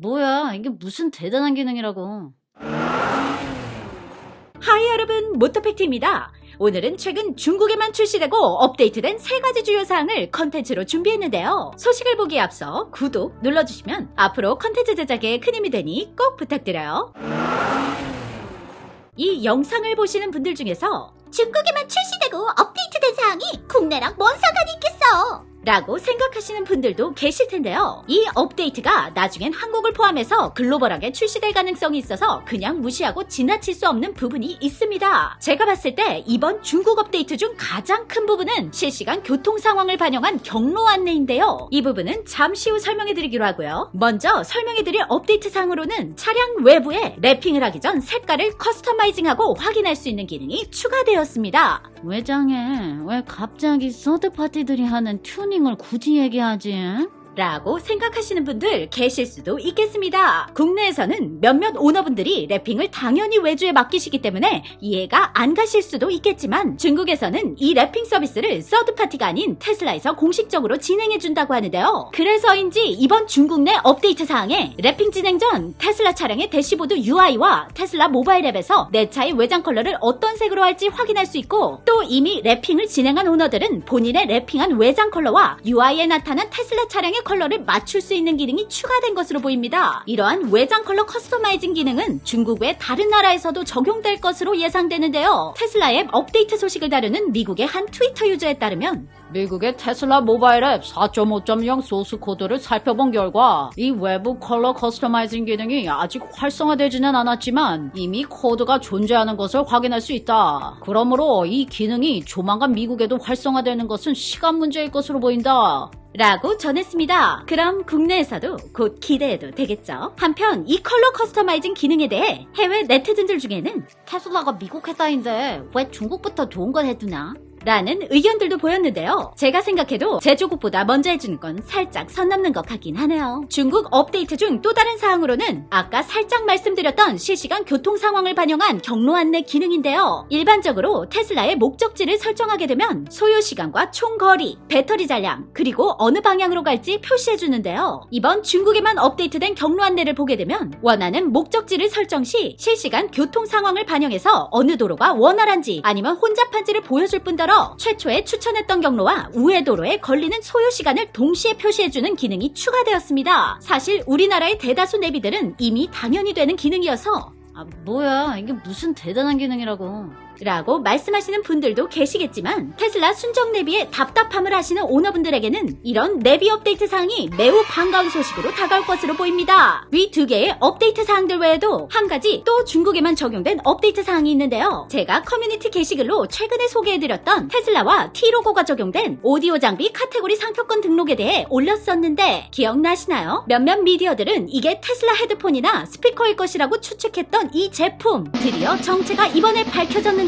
뭐야. 이게 무슨 대단한 기능이라고. 하이 여러분, 모터팩트입니다. 오늘은 최근 중국에만 출시되고 업데이트된 3가지 주요 사항을 컨텐츠로 준비했는데요. 소식을 보기에 앞서 구독 눌러주시면 앞으로 컨텐츠 제작에 큰 힘이 되니 꼭 부탁드려요. 이 영상을 보시는 분들 중에서 중국에만 출시되고 업데이트된 사항이 국내랑 뭔 상관이 있겠어? 라고 생각하시는 분들도 계실 텐데요. 이 업데이트가 나중엔 한국을 포함해서 글로벌하게 출시될 가능성이 있어서 그냥 무시하고 지나칠 수 없는 부분이 있습니다. 제가 봤을 때 이번 중국 업데이트 중 가장 큰 부분은 실시간 교통 상황을 반영한 경로 안내인데요. 이 부분은 잠시 후 설명해드리기로 하고요. 먼저 설명해드릴 업데이트 사항으로는 차량 외부에 랩핑을 하기 전 색깔을 커스터마이징하고 확인할 수 있는 기능이 추가되었습니다. 외장에 왜 갑자기 서드파티들이 하는 튜닝을 굳이 얘기하지? 라고 생각하시는 분들 계실 수도 있겠습니다. 국내에서는 몇몇 오너분들이 랩핑을 당연히 외주에 맡기시기 때문에 이해가 안 가실 수도 있겠지만 중국에서는 이 랩핑 서비스를 서드파티가 아닌 테슬라에서 공식적으로 진행해준다고 하는데요. 그래서인지 이번 중국 내 업데이트 사항에 랩핑 진행 전 테슬라 차량의 대시보드 UI와 테슬라 모바일 앱에서 내 차의 외장 컬러를 어떤 색으로 할지 확인할 수 있고, 또 이미 랩핑을 진행한 오너들은 본인의 랩핑한 외장 컬러와 UI에 나타난 테슬라 차량의 컬러를 맞출 수 있는 기능이 추가된 것으로 보입니다. 이러한 외장 컬러 커스터마이징 기능은 중국 외 다른 나라에서도 적용될 것으로 예상되는데요. 테슬라 앱 업데이트 소식을 다루는 미국의 한 트위터 유저에 따르면 미국의 테슬라 모바일 앱 4.5.0 소스 코드를 살펴본 결과 이 외부 컬러 커스터마이징 기능이 아직 활성화되지는 않았지만 이미 코드가 존재하는 것을 확인할 수 있다. 그러므로 이 기능이 조만간 미국에도 활성화되는 것은 시간 문제일 것으로 보인다. 라고 전했습니다. 그럼 국내에서도 곧 기대해도 되겠죠? 한편 이 컬러 커스터마이징 기능에 대해 해외 네티즌들 중에는 테슬라가 미국 회사인데 왜 중국부터 좋은 걸 해두나? 라는 의견들도 보였는데요. 제가 생각해도 제조국보다 먼저 해주는 건 살짝 선 넘는 것 같긴 하네요. 중국 업데이트 중 또 다른 사항으로는 아까 살짝 말씀드렸던 실시간 교통 상황을 반영한 경로 안내 기능인데요. 일반적으로 테슬라의 목적지를 설정하게 되면 소요 시간과 총 거리, 배터리 잔량, 그리고 어느 방향으로 갈지 표시해주는데요. 이번 중국에만 업데이트된 경로 안내를 보게 되면 원하는 목적지를 설정 시 실시간 교통 상황을 반영해서 어느 도로가 원활한지 아니면 혼잡한지를 보여줄 뿐더러 최초에 추천했던 경로와 우회 도로에 걸리는 소요 시간을 동시에 표시해주는 기능이 추가되었습니다. 사실 우리나라의 대다수 내비들은 이미 당연히 되는 기능이어서 뭐야. 이게 무슨 대단한 기능이라고. 라고 말씀하시는 분들도 계시겠지만 테슬라 순정 내비에 답답함을 하시는 오너분들에게는 이런 내비 업데이트 사항이 매우 반가운 소식으로 다가올 것으로 보입니다. 위 2개의 업데이트 사항들 외에도 한 가지 또 중국에만 적용된 업데이트 사항이 있는데요. 제가 커뮤니티 게시글로 최근에 소개해드렸던 테슬라와 T 로고가 적용된 오디오 장비 카테고리 상표권 등록에 대해 올렸었는데 기억나시나요? 몇몇 미디어들은 이게 테슬라 헤드폰이나 스피커일 것이라고 추측했던 이 제품, 드디어 정체가 이번에 밝혀졌는데요.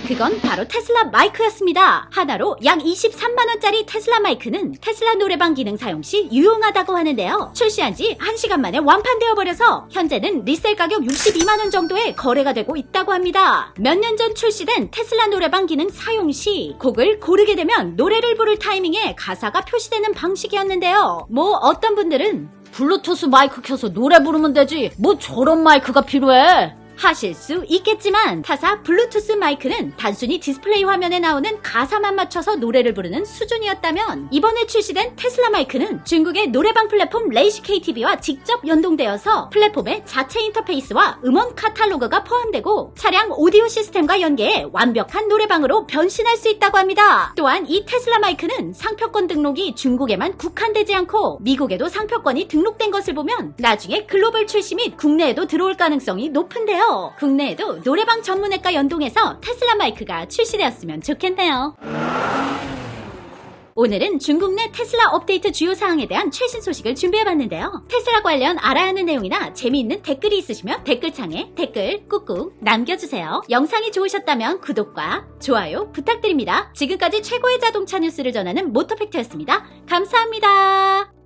그건 바로 테슬라 마이크였습니다. 하나로 약 23만원짜리 테슬라 마이크는 테슬라 노래방 기능 사용 시 유용하다고 하는데요. 출시한 지 1시간 만에 완판되어 버려서 현재는 리셀 가격 62만원 정도에 거래가 되고 있다고 합니다. 몇 년 전 출시된 테슬라 노래방 기능 사용 시 곡을 고르게 되면 노래를 부를 타이밍에 가사가 표시되는 방식이었는데요. 뭐 어떤 분들은 블루투스 마이크 켜서 노래 부르면 되지. 뭐 저런 마이크가 필요해? 하실 수 있겠지만 타사 블루투스 마이크는 단순히 디스플레이 화면에 나오는 가사만 맞춰서 노래를 부르는 수준이었다면 이번에 출시된 테슬라 마이크는 중국의 노래방 플랫폼 레이시 KTV와 직접 연동되어서 플랫폼의 자체 인터페이스와 음원 카탈로그가 포함되고 차량 오디오 시스템과 연계해 완벽한 노래방으로 변신할 수 있다고 합니다. 또한 이 테슬라 마이크는 상표권 등록이 중국에만 국한되지 않고 미국에도 상표권이 등록된 것을 보면 나중에 글로벌 출시 및 국내에도 들어올 가능성이 높은데요. 국내에도 노래방 전문앱과 연동해서 테슬라 마이크가 출시되었으면 좋겠네요. 오늘은 중국 내 테슬라 업데이트 주요 사항에 대한 최신 소식을 준비해봤는데요. 테슬라 관련 알아야 하는 내용이나 재미있는 댓글이 있으시면 댓글창에 댓글 꾹꾹 남겨주세요. 영상이 좋으셨다면 구독과 좋아요 부탁드립니다. 지금까지 최고의 자동차 뉴스를 전하는 모터팩트였습니다. 감사합니다.